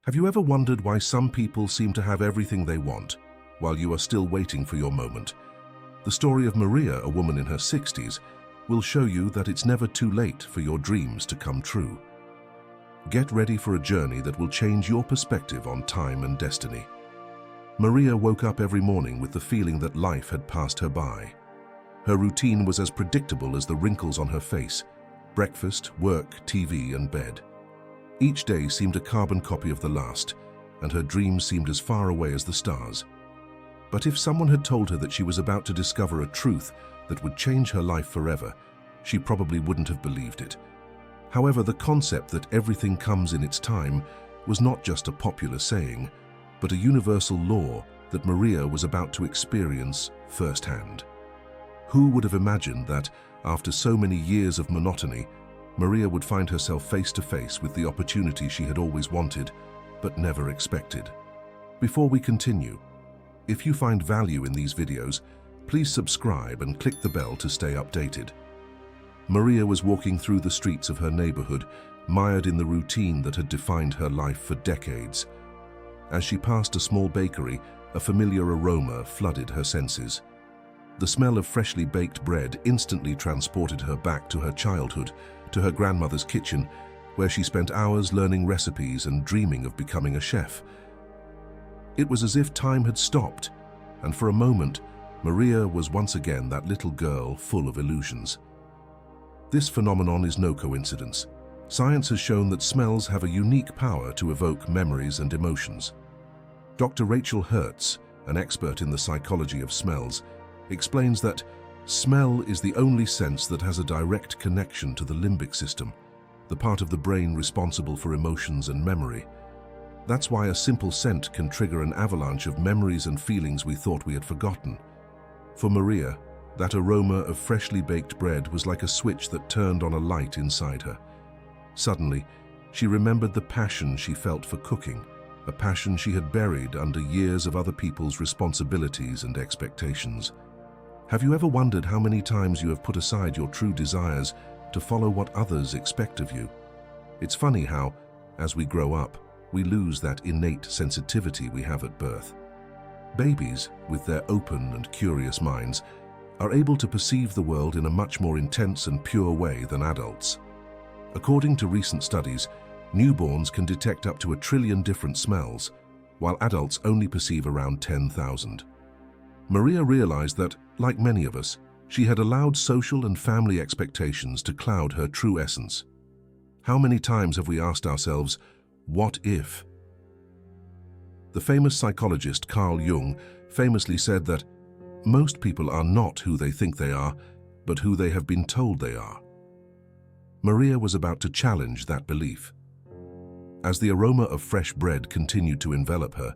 Have you ever wondered why some people seem to have everything they want, while you are still waiting for your moment? The story of Maria, a woman in her 60s, will show you that it's never too late for your dreams to come true. Get ready for a journey that will change your perspective on time and destiny. Maria woke up every morning with the feeling that life had passed her by. Her routine was as predictable as the wrinkles on her face: breakfast, work, TV, and bed. Each day seemed a carbon copy of the last, and her dreams seemed as far away as the stars. But if someone had told her that she was about to discover a truth that would change her life forever, she probably wouldn't have believed it. However, the concept that everything comes in its time was not just a popular saying, but a universal law that Maria was about to experience firsthand. Who would have imagined that, after so many years of monotony, Maria would find herself face to face with the opportunity she had always wanted, but never expected? Before we continue, if you find value in these videos, please subscribe and click the bell to stay updated. Maria was walking through the streets of her neighborhood, mired in the routine that had defined her life for decades. As she passed a small bakery, a familiar aroma flooded her senses. The smell of freshly baked bread instantly transported her back to her childhood, to her grandmother's kitchen, where she spent hours learning recipes and dreaming of becoming a chef. It was as if time had stopped, and for a moment, Maria was once again that little girl full of illusions. This phenomenon is no coincidence. Science has shown that smells have a unique power to evoke memories and emotions. Dr. Rachel Hertz, an expert in the psychology of smells, explains that smell is the only sense that has a direct connection to the limbic system, the part of the brain responsible for emotions and memory. That's why a simple scent can trigger an avalanche of memories and feelings we thought we had forgotten. For Maria, that aroma of freshly baked bread was like a switch that turned on a light inside her. Suddenly, she remembered the passion she felt for cooking, a passion she had buried under years of other people's responsibilities and expectations. Have you ever wondered how many times you have put aside your true desires to follow what others expect of you? It's funny how, as we grow up, we lose that innate sensitivity we have at birth. Babies, with their open and curious minds, are able to perceive the world in a much more intense and pure way than adults. According to recent studies, newborns can detect up to 1 trillion different smells, while adults only perceive around 10,000. Maria realized that, like many of us, she had allowed social and family expectations to cloud her true essence. How many times have we asked ourselves, what if? The famous psychologist Carl Jung famously said that most people are not who they think they are, but who they have been told they are. Maria was about to challenge that belief. As the aroma of fresh bread continued to envelop her,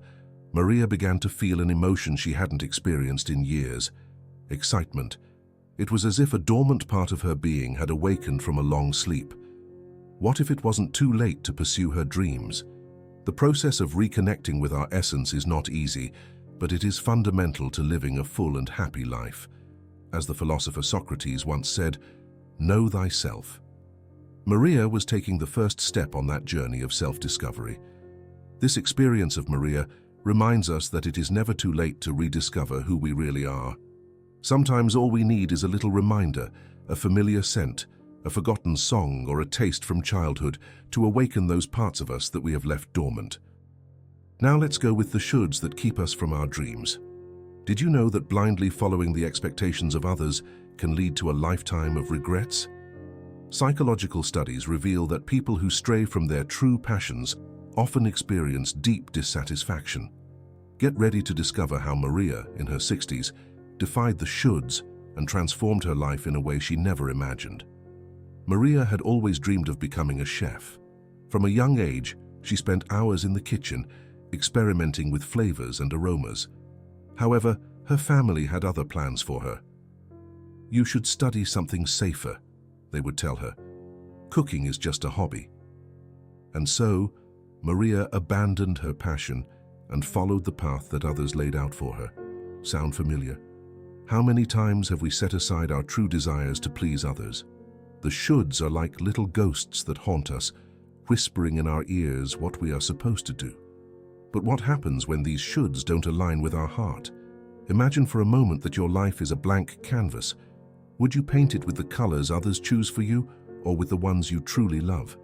Maria began to feel an emotion she hadn't experienced in years: excitement. It was as if a dormant part of her being had awakened from a long sleep. What if it wasn't too late to pursue her dreams? The process of reconnecting with our essence is not easy, but it is fundamental to living a full and happy life. As the philosopher Socrates once said, "Know thyself." Maria was taking the first step on that journey of self-discovery. This experience of Maria reminds us that it is never too late to rediscover who we really are. Sometimes all we need is a little reminder, a familiar scent, a forgotten song, or a taste from childhood to awaken those parts of us that we have left dormant. Now let's go with the shoulds that keep us from our dreams. Did you know that blindly following the expectations of others can lead to a lifetime of regrets? Psychological studies reveal that people who stray from their true passions often experience deep dissatisfaction. Get ready to discover how Maria, in her 60s, defied the shoulds and transformed her life in a way she never imagined. Maria had always dreamed of becoming a chef. From a young age, she spent hours in the kitchen, experimenting with flavors and aromas. However, her family had other plans for her. "You should study something safer," they would tell her. "Cooking is just a hobby." And so, Maria abandoned her passion and followed the path that others laid out for her. Sound familiar? How many times have we set aside our true desires to please others? The shoulds are like little ghosts that haunt us, whispering in our ears what we are supposed to do. But what happens when these shoulds don't align with our heart? Imagine for a moment that your life is a blank canvas. Would you paint it with the colors others choose for you, or with the ones you truly love?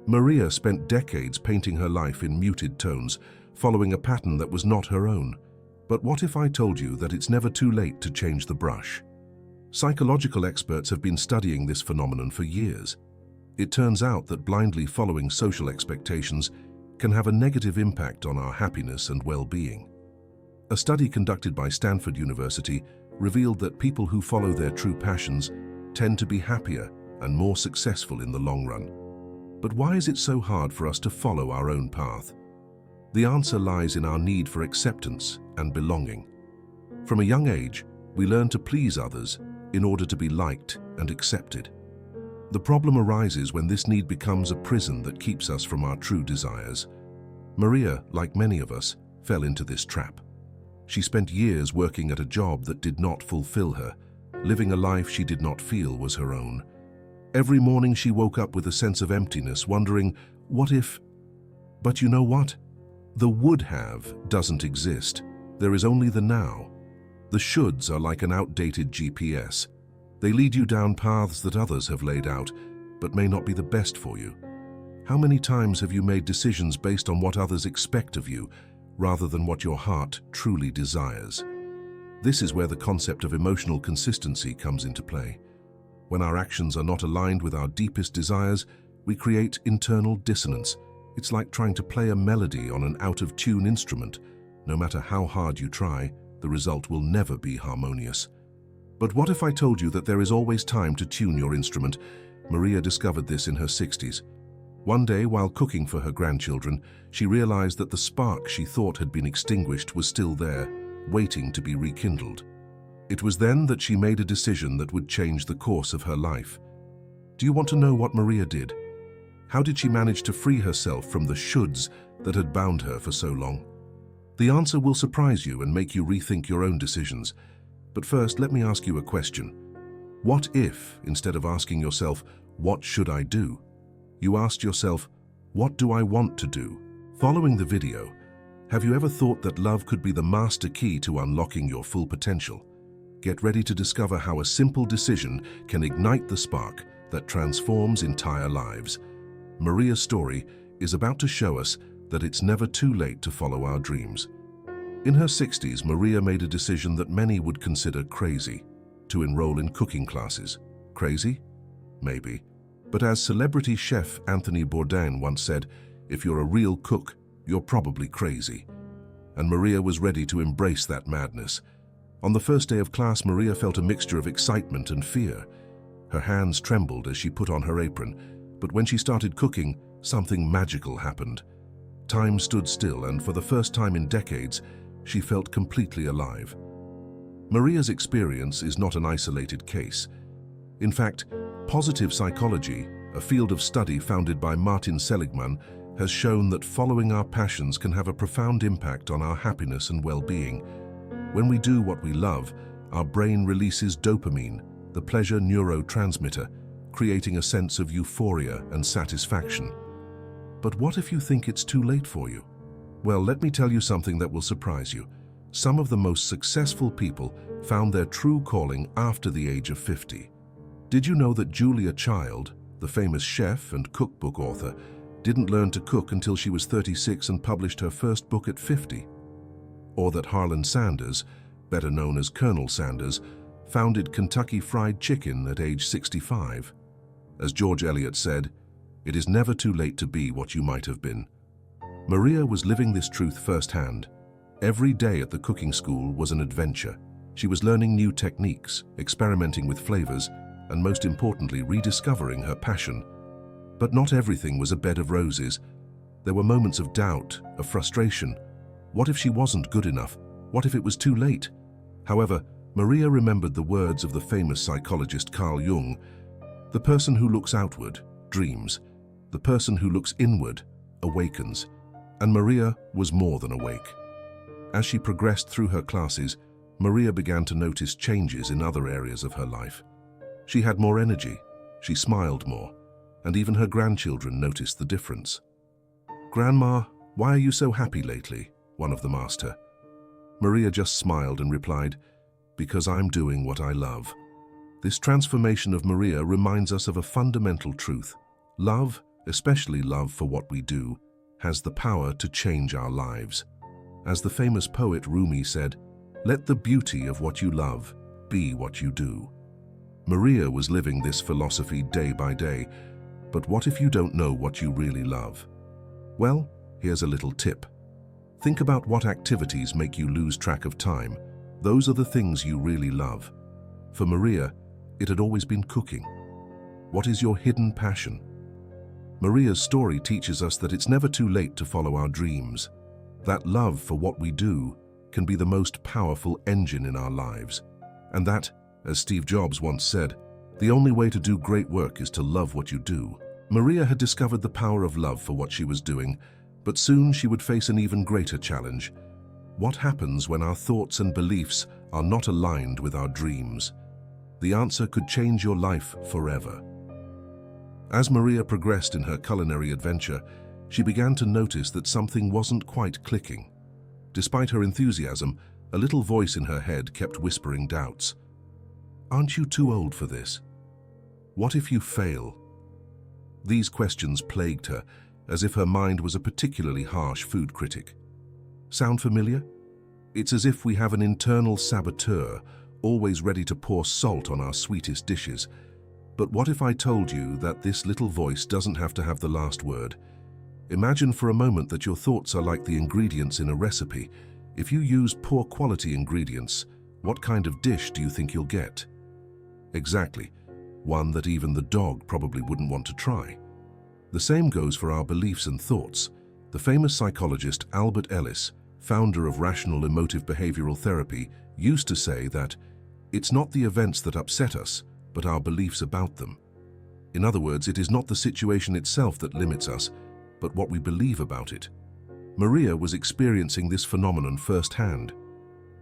Maria spent decades painting her life in muted tones, following a pattern that was not her own. But what if I told you that it's never too late to change the brush? Psychological experts have been studying this phenomenon for years. It turns out that blindly following social expectations can have a negative impact on our happiness and well-being. A study conducted by Stanford University revealed that people who follow their true passions tend to be happier and more successful in the long run. But why is it so hard for us to follow our own path? The answer lies in our need for acceptance and belonging. From a young age, we learn to please others in order to be liked and accepted. The problem arises when this need becomes a prison that keeps us from our true desires. Maria, like many of us, fell into this trap. She spent years working at a job that did not fulfill her, living a life she did not feel was her own. Every morning she woke up with a sense of emptiness, wondering, what if? But you know what? The would have doesn't exist. There is only the now. The shoulds are like an outdated GPS. They lead you down paths that others have laid out, but may not be the best for you. How many times have you made decisions based on what others expect of you, rather than what your heart truly desires? This is where the concept of emotional consistency comes into play. When our actions are not aligned with our deepest desires, we create internal dissonance. It's like trying to play a melody on an out-of-tune instrument. No matter how hard you try, the result will never be harmonious. But what if I told you that there is always time to tune your instrument? Maria discovered this in her 60s. One day, while cooking for her grandchildren, she realized that the spark she thought had been extinguished was still there, waiting to be rekindled. It was then that she made a decision that would change the course of her life. Do you want to know what Maria did? How did she manage to free herself from the shoulds that had bound her for so long? The answer will surprise you and make you rethink your own decisions. But first, let me ask you a question. What if, instead of asking yourself, what should I do? You asked yourself, what do I want to do? Following the video, have you ever thought that love could be the master key to unlocking your full potential? Get ready to discover how a simple decision can ignite the spark that transforms entire lives. Maria's story is about to show us that it's never too late to follow our dreams. In her 60s, Maria made a decision that many would consider crazy: to enroll in cooking classes. Crazy? Maybe. But as celebrity chef Anthony Bourdain once said, if you're a real cook, you're probably crazy. And Maria was ready to embrace that madness. On the first day of class, Maria felt a mixture of excitement and fear. Her hands trembled as she put on her apron, but when she started cooking, something magical happened. Time stood still, and for the first time in decades, she felt completely alive. Maria's experience is not an isolated case. In fact, positive psychology, a field of study founded by Martin Seligman, has shown that following our passions can have a profound impact on our happiness and well-being. When we do what we love, our brain releases dopamine, the pleasure neurotransmitter, creating a sense of euphoria and satisfaction. But what if you think it's too late for you? Well, let me tell you something that will surprise you. Some of the most successful people found their true calling after the age of 50. Did you know that Julia Child, the famous chef and cookbook author, didn't learn to cook until she was 36 and published her first book at 50? Or that Harlan Sanders, better known as Colonel Sanders, founded Kentucky Fried Chicken at age 65. As George Eliot said, "It is never too late to be what you might have been." Maria was living this truth firsthand. Every day at the cooking school was an adventure. She was learning new techniques, experimenting with flavors, and most importantly, rediscovering her passion. But not everything was a bed of roses. There were moments of doubt, of frustration. What if she wasn't good enough? What if it was too late? However, Maria remembered the words of the famous psychologist Carl Jung: "The person who looks outward dreams. The person who looks inward awakens." And Maria was more than awake. As she progressed through her classes, Maria began to notice changes in other areas of her life. She had more energy, she smiled more, and even her grandchildren noticed the difference. "Grandma, why are you so happy lately?" one of them asked her. Maria just smiled and replied, "Because I'm doing what I love." This transformation of Maria reminds us of a fundamental truth. Love, especially love for what we do, has the power to change our lives. As the famous poet Rumi said, "Let the beauty of what you love be what you do." Maria was living this philosophy day by day, but what if you don't know what you really love? Well, here's a little tip. Think about what activities make you lose track of time. Those are the things you really love. For Maria, it had always been cooking. What is your hidden passion? Maria's story teaches us that it's never too late to follow our dreams. That love for what we do can be the most powerful engine in our lives. And that, as Steve Jobs once said, the only way to do great work is to love what you do. Maria had discovered the power of love for what she was doing, but soon she would face an even greater challenge. What happens when our thoughts and beliefs are not aligned with our dreams? The answer could change your life forever. As Maria progressed in her culinary adventure, she began to notice that something wasn't quite clicking. Despite her enthusiasm, a little voice in her head kept whispering doubts. "Aren't you too old for this? What if you fail?" These questions plagued her, as if her mind was a particularly harsh food critic. Sound familiar? It's as if we have an internal saboteur, always ready to pour salt on our sweetest dishes. But what if I told you that this little voice doesn't have to have the last word? Imagine for a moment that your thoughts are like the ingredients in a recipe. If you use poor quality ingredients, what kind of dish do you think you'll get? Exactly, one that even the dog probably wouldn't want to try. The same goes for our beliefs and thoughts. The famous psychologist Albert Ellis, founder of rational emotive behavioral therapy, used to say that it's not the events that upset us, but our beliefs about them. In other words, it is not the situation itself that limits us, but what we believe about it. Maria was experiencing this phenomenon firsthand.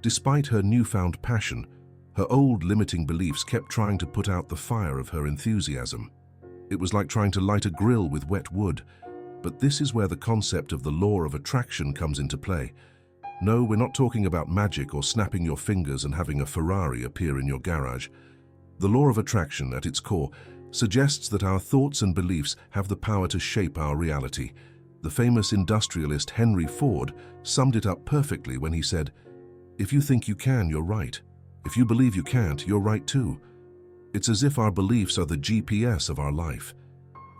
Despite her newfound passion, her old limiting beliefs kept trying to put out the fire of her enthusiasm. It was like trying to light a grill with wet wood. But this is where the concept of the law of attraction comes into play. No, we're not talking about magic or snapping your fingers and having a Ferrari appear in your garage. The law of attraction, at its core, suggests that our thoughts and beliefs have the power to shape our reality. The famous industrialist Henry Ford summed it up perfectly when he said, "If you think you can, you're right. If you believe you can't, you're right too." It's as if our beliefs are the GPS of our life.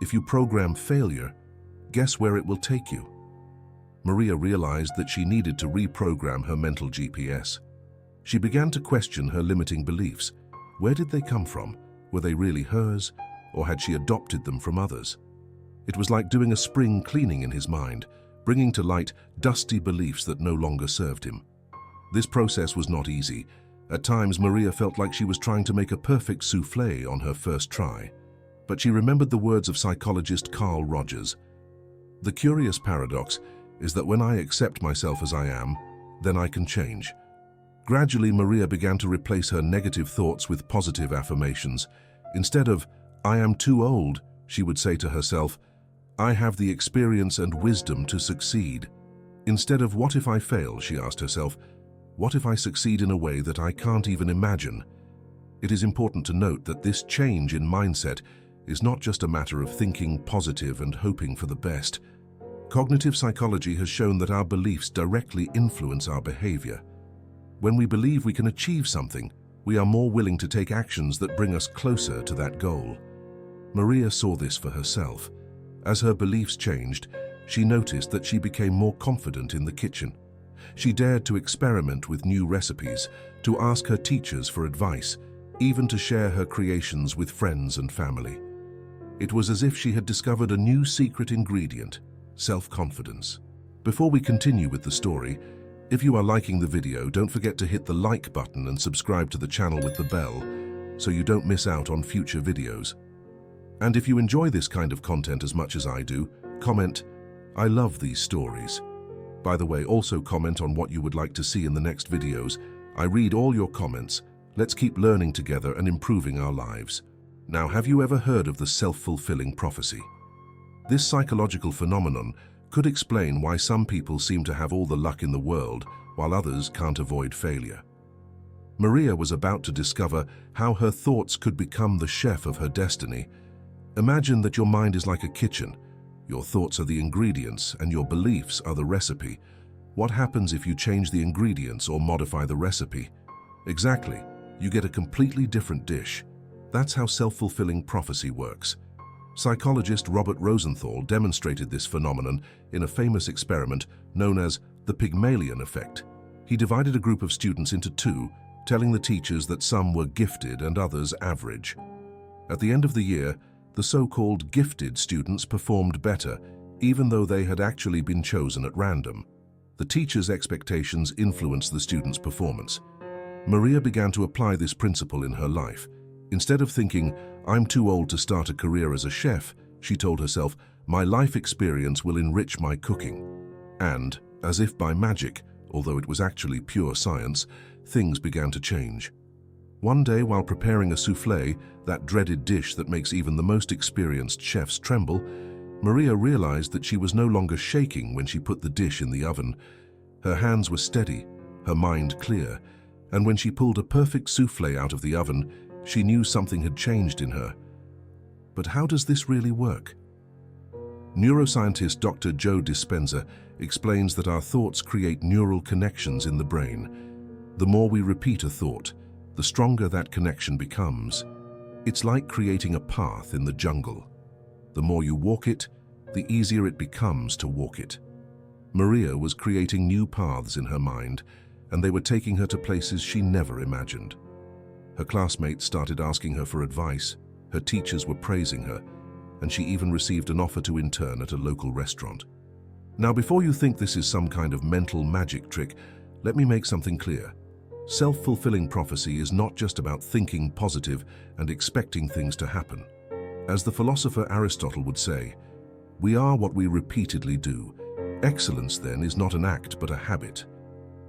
If you program failure, guess where it will take you? Maria realized that she needed to reprogram her mental GPS. She began to question her limiting beliefs. Where did they come from? Were they really hers, or had she adopted them from others? It was like doing a spring cleaning in his mind, bringing to light dusty beliefs that no longer served him. This process was not easy. At times, Maria felt like she was trying to make a perfect souffle on her first try. But she remembered the words of psychologist Carl Rogers. "The curious paradox is that when I accept myself as I am, then I can change." Gradually, Maria began to replace her negative thoughts with positive affirmations. Instead of, "I am too old," she would say to herself, "I have the experience and wisdom to succeed." Instead of, "What if I fail?" she asked herself, "What if I succeed in a way that I can't even imagine?" It is important to note that this change in mindset is not just a matter of thinking positive and hoping for the best. Cognitive psychology has shown that our beliefs directly influence our behavior. When we believe we can achieve something, we are more willing to take actions that bring us closer to that goal. Maria saw this for herself. As her beliefs changed, she noticed that she became more confident in the kitchen. She dared to experiment with new recipes, to ask her teachers for advice, even to share her creations with friends and family. It was as if she had discovered a new secret ingredient: self-confidence. Before we continue with the story, if you are liking the video, don't forget to hit the like button and subscribe to the channel with the bell so you don't miss out on future videos. And if you enjoy this kind of content as much as I do, comment, "I love these stories." By the way, also comment on what you would like to see in the next videos. I read all your comments. Let's keep learning together and improving our lives. Now, have you ever heard of the self-fulfilling prophecy? This psychological phenomenon could explain why some people seem to have all the luck in the world while others can't avoid failure. Maria was about to discover how her thoughts could become the chef of her destiny. Imagine that your mind is like a kitchen. Your thoughts are the ingredients and your beliefs are the recipe. What happens if you change the ingredients or modify the recipe? Exactly, you get a completely different dish. That's how self-fulfilling prophecy works. Psychologist Robert Rosenthal demonstrated this phenomenon in a famous experiment known as the Pygmalion effect. He divided a group of students into two, telling the teachers that some were gifted and others average. At the end of the year, the so-called gifted students performed better, even though they had actually been chosen at random. The teacher's expectations influenced the students' performance. Maria began to apply this principle in her life. Instead of thinking, "I'm too old to start a career as a chef," she told herself, "My life experience will enrich my cooking." And, as if by magic, although it was actually pure science, things began to change. One day, while preparing a soufflé, that dreaded dish that makes even the most experienced chefs tremble, Maria realized that she was no longer shaking when she put the dish in the oven. Her hands were steady, her mind clear, and when she pulled a perfect soufflé out of the oven, she knew something had changed in her. But how does this really work? Neuroscientist Dr. Joe Dispenza explains that our thoughts create neural connections in the brain. The more we repeat a thought, the stronger that connection becomes. It's like creating a path in the jungle. The more you walk it, the easier it becomes to walk it. Maria was creating new paths in her mind, and they were taking her to places she never imagined. Her classmates started asking her for advice, her teachers were praising her, and she even received an offer to intern at a local restaurant. Now, before you think this is some kind of mental magic trick, let me make something clear. Self-fulfilling prophecy is not just about thinking positive and expecting things to happen. As the philosopher Aristotle would say, we are what we repeatedly do. Excellence, then, is not an act but a habit.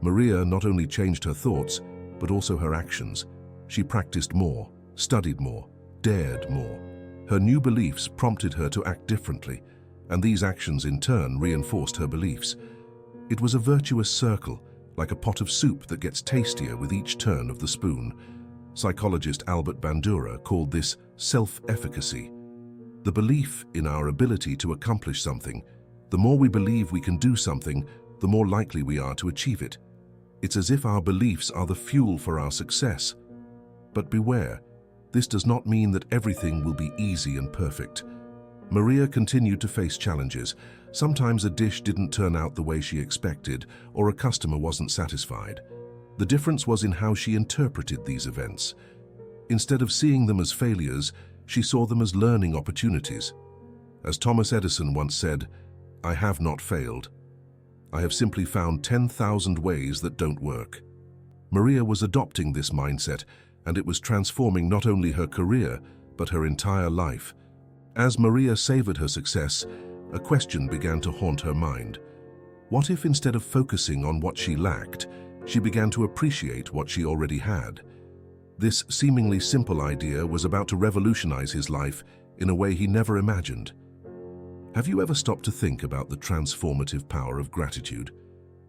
Maria not only changed her thoughts, but also her actions. She practiced more, studied more, dared more. Her new beliefs prompted her to act differently, and these actions in turn reinforced her beliefs. It was a virtuous circle, like a pot of soup that gets tastier with each turn of the spoon. Psychologist Albert Bandura called this self-efficacy. The belief in our ability to accomplish something. The more we believe we can do something, the more likely we are to achieve it. It's as if our beliefs are the fuel for our success. But beware, this does not mean that everything will be easy and perfect. Maria continued to face challenges. Sometimes a dish didn't turn out the way she expected, or a customer wasn't satisfied. The difference was in how she interpreted these events. Instead of seeing them as failures, she saw them as learning opportunities. As Thomas Edison once said, "I have not failed. I have simply found 10,000 ways that don't work." Maria was adopting this mindset, and it was transforming not only her career, but her entire life. As Maria savored her success, a question began to haunt her mind. What if instead of focusing on what she lacked, she began to appreciate what she already had? This seemingly simple idea was about to revolutionize his life in a way he never imagined. Have you ever stopped to think about the transformative power of gratitude?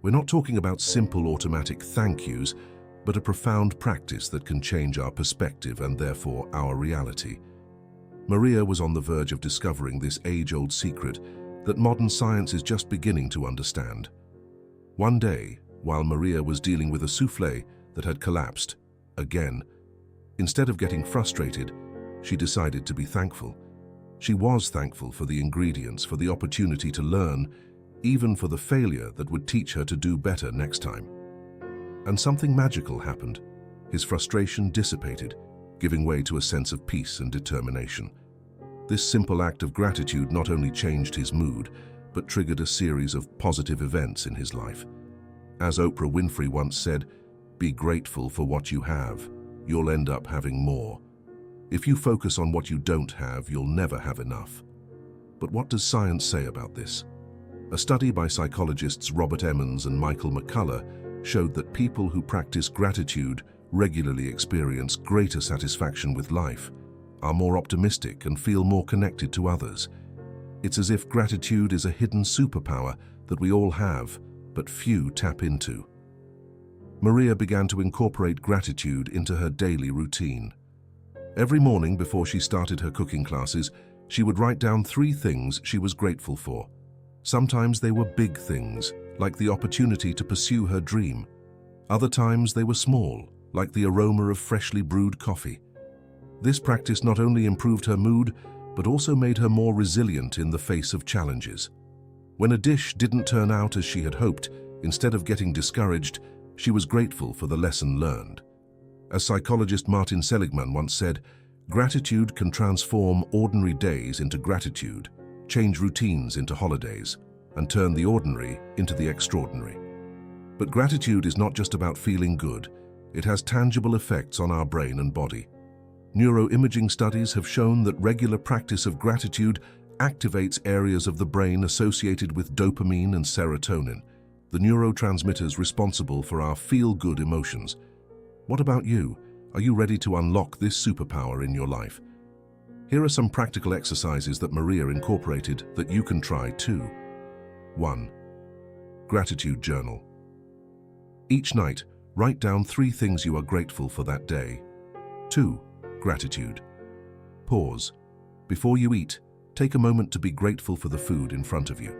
We're not talking about simple automatic thank yous, but a profound practice that can change our perspective and therefore our reality. Maria was on the verge of discovering this age-old secret that modern science is just beginning to understand. One day, while Maria was dealing with a soufflé that had collapsed, again, instead of getting frustrated, she decided to be thankful. She was thankful for the ingredients, for the opportunity to learn, even for the failure that would teach her to do better next time. And something magical happened. His frustration dissipated, giving way to a sense of peace and determination. This simple act of gratitude not only changed his mood, but triggered a series of positive events in his life. As Oprah Winfrey once said, "Be grateful for what you have. You'll end up having more. If you focus on what you don't have, you'll never have enough." But what does science say about this? A study by psychologists Robert Emmons and Michael McCullough showed that people who practice gratitude regularly experience greater satisfaction with life. are more optimistic, and feel more connected to others. It's as if gratitude is a hidden superpower that we all have, but few tap into. Maria began to incorporate gratitude into her daily routine. Every morning before she started her cooking classes, she would write down 3 things she was grateful for. Sometimes they were big things, like the opportunity to pursue her dream. Other times they were small, like the aroma of freshly brewed coffee. This practice not only improved her mood, but also made her more resilient in the face of challenges. When a dish didn't turn out as she had hoped, instead of getting discouraged, she was grateful for the lesson learned. As psychologist Martin Seligman once said, "Gratitude can transform ordinary days into gratitude, change routines into holidays, and turn the ordinary into the extraordinary." But gratitude is not just about feeling good. It has tangible effects on our brain and body. Neuroimaging studies have shown that regular practice of gratitude activates areas of the brain associated with dopamine and serotonin, the neurotransmitters responsible for our feel-good emotions. What about you? Are you ready to unlock this superpower in your life? Here are some practical exercises that Maria incorporated that you can try too. 1. Gratitude journal. Each night, write down 3 things you are grateful for that day. 2. Gratitude. Pause. Before you eat, take a moment to be grateful for the food in front of you.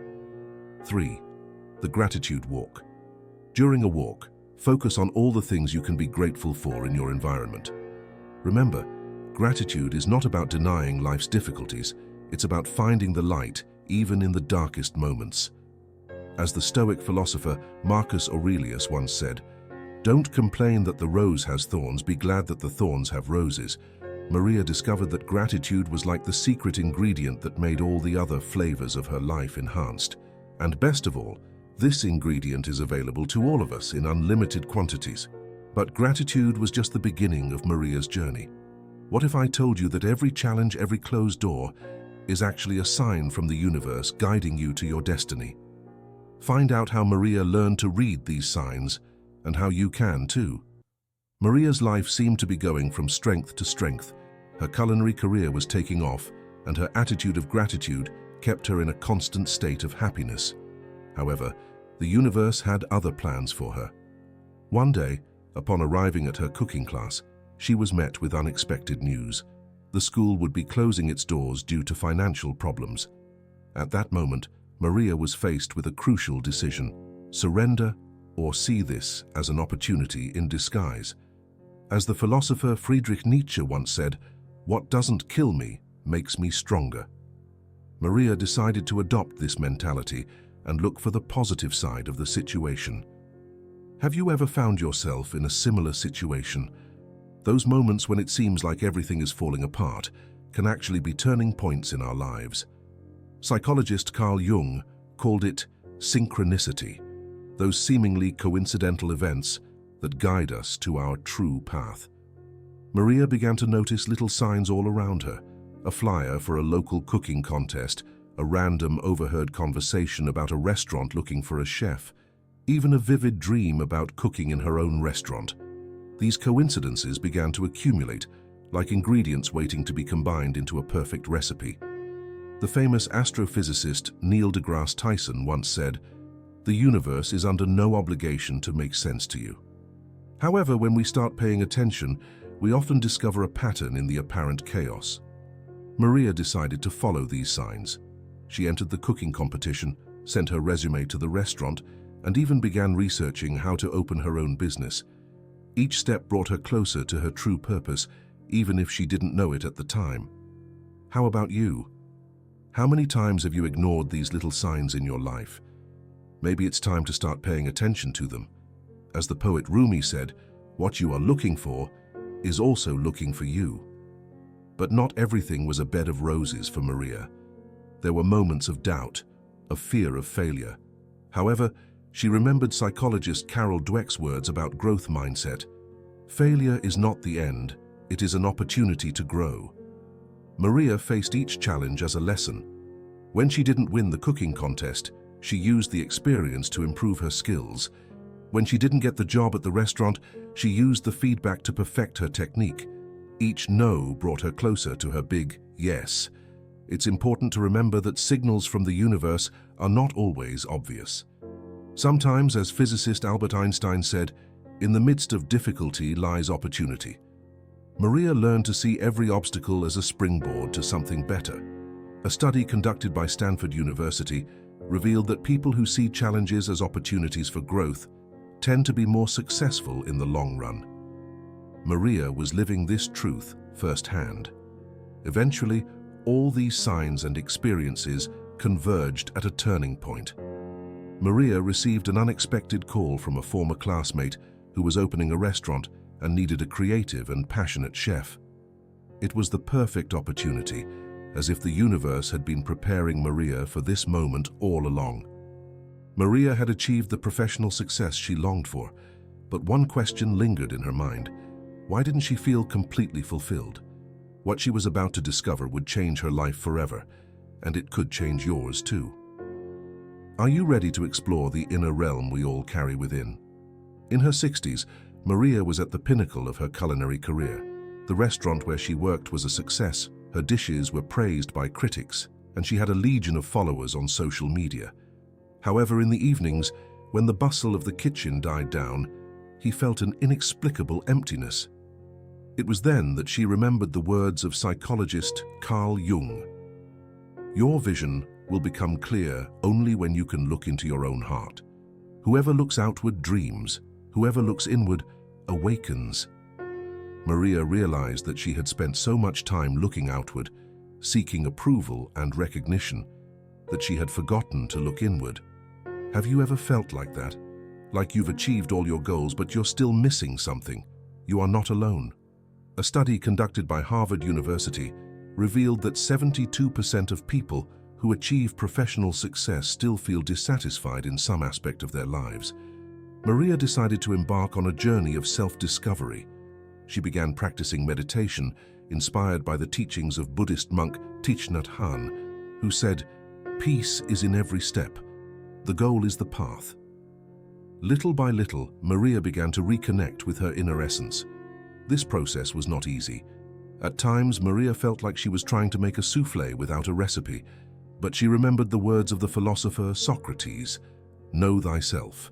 3. The gratitude walk. During a walk, focus on all the things you can be grateful for in your environment. Remember, gratitude is not about denying life's difficulties, it's about finding the light even in the darkest moments. As the Stoic philosopher Marcus Aurelius once said, "Don't complain that the rose has thorns, be glad that the thorns have roses." Maria discovered that gratitude was like the secret ingredient that made all the other flavors of her life enhanced. And best of all, this ingredient is available to all of us in unlimited quantities. But gratitude was just the beginning of Maria's journey. What if I told you that every challenge, every closed door, is actually a sign from the universe guiding you to your destiny? Find out how Maria learned to read these signs and how you can too. Maria's life seemed to be going from strength to strength. Her culinary career was taking off, and her attitude of gratitude kept her in a constant state of happiness. However, the universe had other plans for her. One day, upon arriving at her cooking class, she was met with unexpected news. The school would be closing its doors due to financial problems. At that moment, Maria was faced with a crucial decision: surrender or see this as an opportunity in disguise. As the philosopher Friedrich Nietzsche once said, "What doesn't kill me makes me stronger." Maria decided to adopt this mentality and look for the positive side of the situation. Have you ever found yourself in a similar situation? Those moments when it seems like everything is falling apart can actually be turning points in our lives. Psychologist Carl Jung called it synchronicity, those seemingly coincidental events that guide us to our true path. Maria began to notice little signs all around her: a flyer for a local cooking contest, a random overheard conversation about a restaurant looking for a chef, even a vivid dream about cooking in her own restaurant. These coincidences began to accumulate, like ingredients waiting to be combined into a perfect recipe. The famous astrophysicist Neil deGrasse Tyson once said, "The universe is under no obligation to make sense to you." However, when we start paying attention, we often discover a pattern in the apparent chaos. Maria decided to follow these signs. She entered the cooking competition, sent her resume to the restaurant, and even began researching how to open her own business. Each step brought her closer to her true purpose, even if she didn't know it at the time. How about you? How many times have you ignored these little signs in your life? Maybe it's time to start paying attention to them. As the poet Rumi said, "What you are looking for is also looking for you." But not everything was a bed of roses for Maria. There were moments of doubt, of fear of failure. However, she remembered psychologist Carol Dweck's words about growth mindset. "Failure is not the end, it is an opportunity to grow." Maria faced each challenge as a lesson. When she didn't win the cooking contest, she used the experience to improve her skills. When she didn't get the job at the restaurant, she used the feedback to perfect her technique. Each no brought her closer to her big yes. It's important to remember that signals from the universe are not always obvious. Sometimes, as physicist Albert Einstein said, in the midst of difficulty lies opportunity. Maria learned to see every obstacle as a springboard to something better. A study conducted by Stanford University revealed that people who see challenges as opportunities for growth tend to be more successful in the long run. Maria was living this truth firsthand. Eventually, all these signs and experiences converged at a turning point. Maria received an unexpected call from a former classmate who was opening a restaurant and needed a creative and passionate chef. It was the perfect opportunity, as if the universe had been preparing Maria for this moment all along. Maria had achieved the professional success she longed for, but one question lingered in her mind. Why didn't she feel completely fulfilled? What she was about to discover would change her life forever, and it could change yours too. Are you ready to explore the inner realm we all carry within? In her 60s, Maria was at the pinnacle of her culinary career. The restaurant where she worked was a success, her dishes were praised by critics, and she had a legion of followers on social media. However, in the evenings, when the bustle of the kitchen died down, he felt an inexplicable emptiness. It was then that she remembered the words of psychologist Carl Jung. Your vision will become clear only when you can look into your own heart. Whoever looks outward dreams, whoever looks inward awakens. Maria realized that she had spent so much time looking outward, seeking approval and recognition, that she had forgotten to look inward. Have you ever felt like that? Like you've achieved all your goals, but you're still missing something? You are not alone. A study conducted by Harvard University revealed that 72% of people who achieve professional success still feel dissatisfied in some aspect of their lives. Maria decided to embark on a journey of self-discovery. She began practicing meditation, inspired by the teachings of Buddhist monk Thich Nhat Hanh, who said, "Peace is in every step. The goal is the path." Little by little, Maria began to reconnect with her inner essence. This process was not easy. At times, Maria felt like she was trying to make a souffle without a recipe, but she remembered the words of the philosopher Socrates, "Know thyself."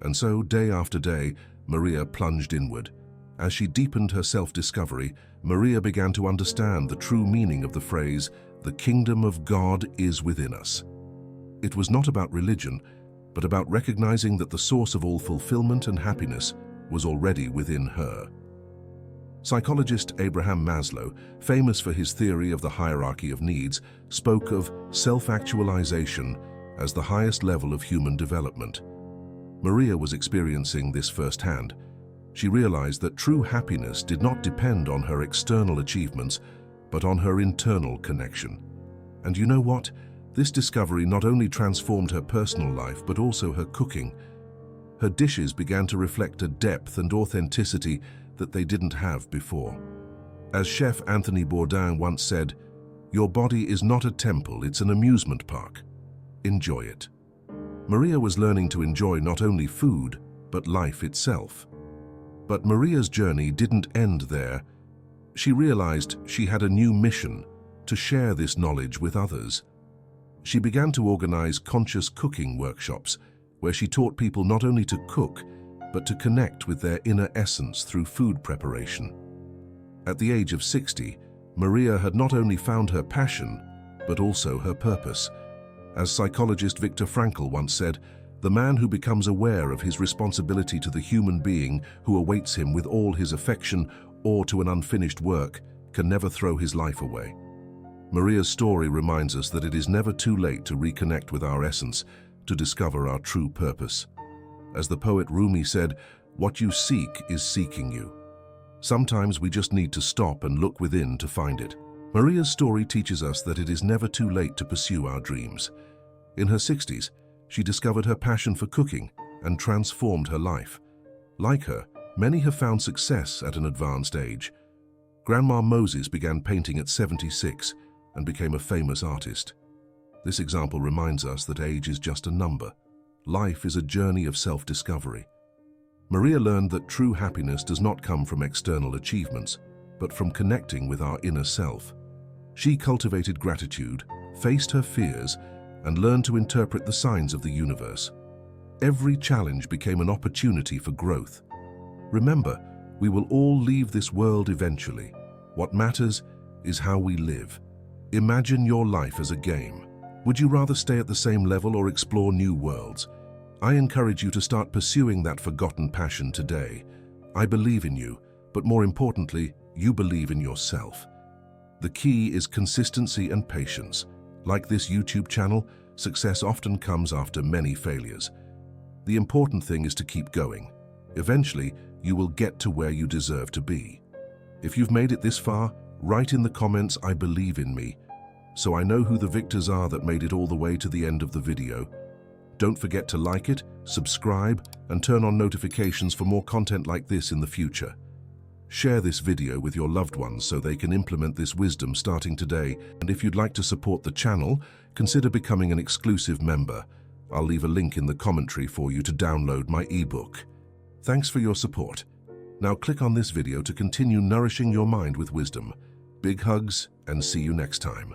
And so, day after day, Maria plunged inward. As she deepened her self-discovery, Maria began to understand the true meaning of the phrase, "The kingdom of God is within us." It was not about religion, but about recognizing that the source of all fulfillment and happiness was already within her. Psychologist Abraham Maslow, famous for his theory of the hierarchy of needs, spoke of self-actualization as the highest level of human development. Maria was experiencing this firsthand. She realized that true happiness did not depend on her external achievements, but on her internal connection. And you know what? This discovery not only transformed her personal life, but also her cooking. Her dishes began to reflect a depth and authenticity that they didn't have before. As chef Anthony Bourdain once said, "Your body is not a temple, it's an amusement park. Enjoy it." Maria was learning to enjoy not only food, but life itself. But Maria's journey didn't end there. She realized she had a new mission: to share this knowledge with others. She began to organize conscious cooking workshops, where she taught people not only to cook, but to connect with their inner essence through food preparation. At the age of 60, Maria had not only found her passion, but also her purpose. As psychologist Viktor Frankl once said, "The man who becomes aware of his responsibility to the human being who awaits him with all his affection or to an unfinished work can never throw his life away." Maria's story reminds us that it is never too late to reconnect with our essence, to discover our true purpose. As the poet Rumi said, "What you seek is seeking you." Sometimes we just need to stop and look within to find it. Maria's story teaches us that it is never too late to pursue our dreams. In her 60s, she discovered her passion for cooking and transformed her life. Like her, many have found success at an advanced age. Grandma Moses began painting at 76 and became a famous artist. This example reminds us that age is just a number. Life is a journey of self-discovery. Maria learned that true happiness does not come from external achievements. but from connecting with our inner self. She cultivated gratitude, faced her fears, and learned to interpret the signs of the universe. Every challenge became an opportunity for growth. Remember, we will all leave this world eventually. What matters is how we live. Imagine your life as a game. Would you rather stay at the same level or explore new worlds? I encourage you to start pursuing that forgotten passion today. I believe in you, but more importantly, you believe in yourself. The key is consistency and patience. Like this YouTube channel, success often comes after many failures. The important thing is to keep going. Eventually, you will get to where you deserve to be. If you've made it this far, write in the comments, "I believe in me," so I know who the victors are that made it all the way to the end of the video. Don't forget to like it, subscribe, and turn on notifications for more content like this in the future. Share this video with your loved ones so they can implement this wisdom starting today. And if you'd like to support the channel, consider becoming an exclusive member. I'll leave a link in the commentary for you to download my ebook. Thanks for your support. Now click on this video to continue nourishing your mind with wisdom. Big hugs and see you next time.